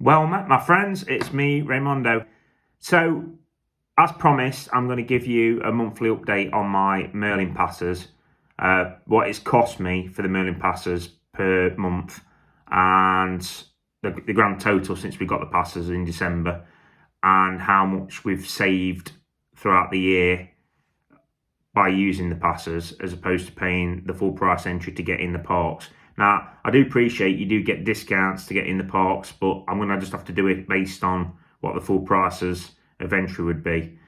Well met, my friends, it's me, Raymondo. So, as promised, I'm going to give you a monthly update on my Merlin passes, what it's cost me for the Merlin passes per month, and the grand total since we got the passes in December, and how much we've saved throughout the year by using the passes as opposed to paying the full price entry to get in the parks. Now, I do appreciate you do get discounts to get in the parks, but I'm going to just have to do it based on what the full prices of entry would be.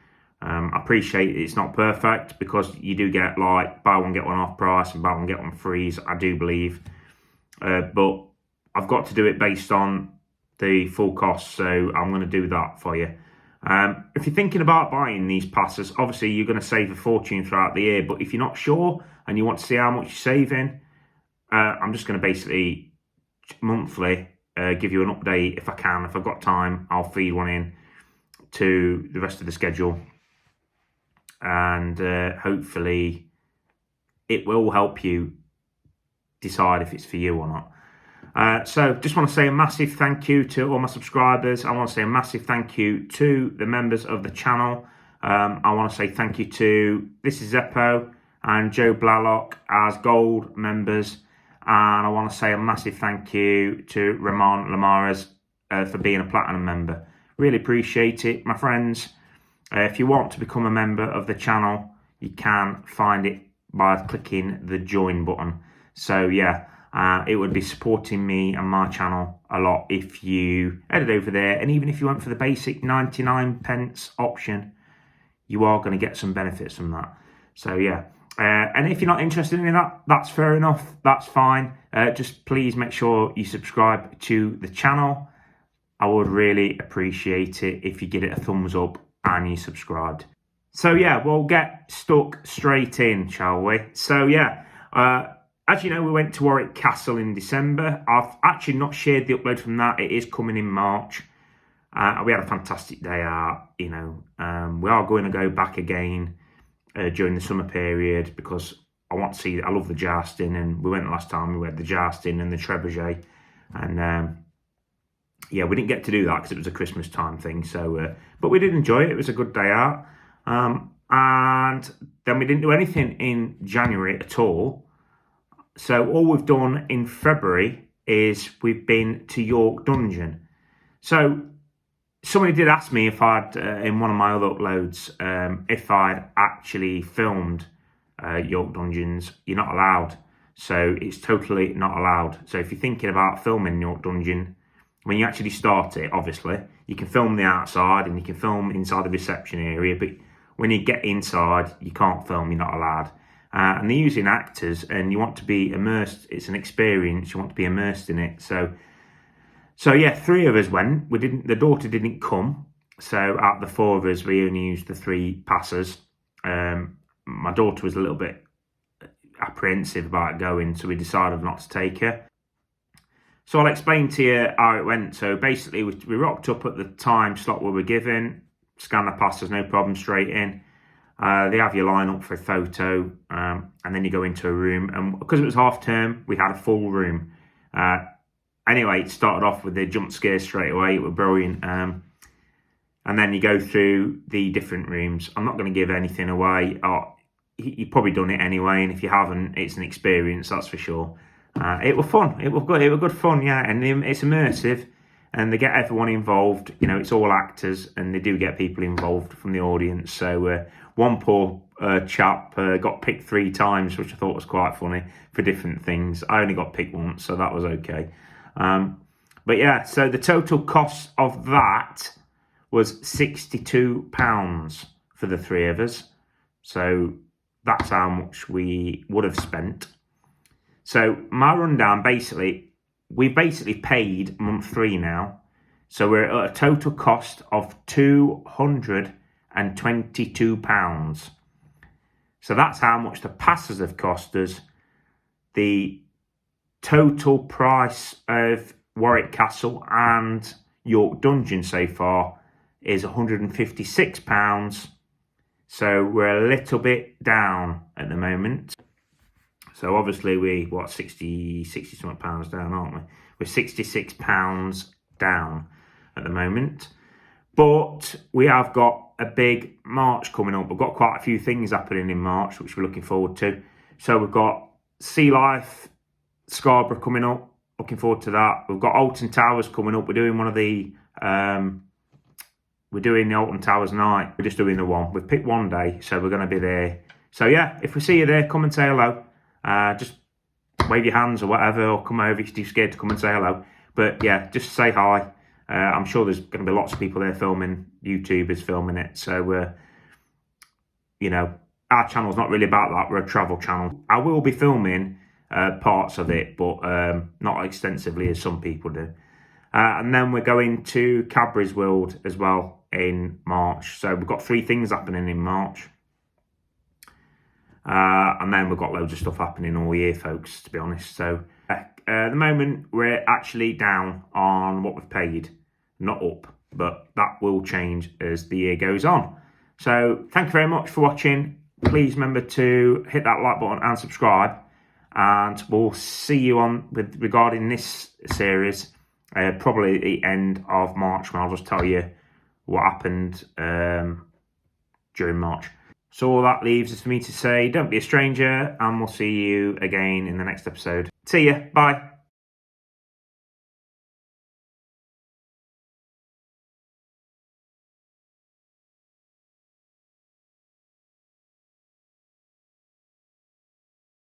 I appreciate it's not perfect because you do get like buy one, get one off price and buy one, get one free, I do believe. But I've got to do it based on the full cost, so I'm going to do that for you. If you're thinking about buying these passes, obviously you're going to save a fortune throughout the year, but if you're not sure and you want to see how much you're saving, I'm just going to basically monthly give you an update if I can. If I've got time, I'll feed one in to the rest of the schedule, and hopefully it will help you decide if it's for you or not. So just want to say a massive thank you to all my subscribers. I want to say a massive thank you to the members of the channel. I want to say thank you to This is Zeppo and Joe Blalock as gold members. And I want to say a massive thank you to Ramon Lamares for being a platinum member. Really appreciate it, my friends. If you want to become a member of the channel, you can find it by clicking the join button. So yeah, it would be supporting me and my channel a lot if you headed over there. And even if you went for the basic 99 pence option, you are going to get some benefits from that. So yeah. And if you're not interested in that, that's fair enough. That's fine. Just please make sure you subscribe to the channel. I would really appreciate it if you give it a thumbs up and you subscribed. So yeah, we'll get stuck straight in, shall we? So yeah, as you know, we went to Warwick Castle in December. I've actually not shared the upload from that. It is coming in March. We had a fantastic day out, you know. We are going to go back again during the summer period because I want to see, I love the jousting, and we went last time, we had the jousting and the trebuchet, and yeah, we didn't get to do that because it was a Christmas time thing, so but we did enjoy it. It was a good day out, and then we didn't do anything in January at all. So all we've done in February is we've been to York Dungeon. So somebody did ask me if I'd, in one of my other uploads, if I'd actually filmed York Dungeons. You're not allowed. So it's totally not allowed. So if you're thinking about filming York Dungeon, when you actually start it, obviously, you can film the outside and you can film inside the reception area. But when you get inside, you can't film. You're not allowed. And they're using actors, and you want to be immersed. It's an experience. You want to be immersed in it. So yeah, 3 of us went. We didn't. The daughter didn't come. So out of the 4 of us, we only used the 3 passes. My daughter was a little bit apprehensive about going, so we decided not to take her. So I'll explain to you how it went. So basically, we rocked up at the time slot we were given, scan the passes, no problem, straight in. They have you line up for a photo, and then you go into a room. And because it was half term, we had a full room. Anyway, it started off with the jump scares straight away. It was brilliant. And then you go through the different rooms. I'm not going to give anything away. You've probably done it anyway, and if you haven't, it's an experience, that's for sure. It was fun. It was good fun, yeah. And it's immersive, and they get everyone involved. You know, it's all actors, and they do get people involved from the audience. So one poor chap got picked 3 times, which I thought was quite funny, for different things. I only got picked once, so that was okay. But yeah, so the total cost of that was £62 for the 3 of us. So that's how much we would have spent. So my rundown, we basically paid month 3 now. So we're at a total cost of £222. So that's how much the passes have cost us. The total price of Warwick Castle and York Dungeon so far is £156. So we're a little bit down at the moment. So obviously 60 something pounds down, aren't we? We're £66 down. at the moment. But we have got a big March coming up. We've got quite a few things happening in March, which we're looking forward to. So we've got Sea Life Scarborough coming up. Looking forward to that. We've got Alton Towers coming up. We're doing the Alton Towers night. We're just doing the one. We've picked one day, so we're going to be there. So yeah, if we see you there, come and say hello. Just wave your hands or whatever, or come over if you're too scared to come and say hello. But yeah, just say hi. I'm sure there's going to be lots of people there filming, YouTubers filming it. So, our channel's not really about that. We're a travel channel. I will be filming parts of it, but not extensively as some people do. And then we're going to Cadbury's World as well in March. So we've got 3 things happening in March. And then we've got loads of stuff happening all year, folks, to be honest. So at the moment, we're actually down on what we've paid, not up, but that will change as the year goes on. So thank you very much for watching. Please remember to hit that like button and subscribe. And we'll see you on regarding this series, probably at the end of March, when I'll just tell you what happened during March. So all that leaves is for me to say, don't be a stranger, and we'll see you again in the next episode. See ya. Bye.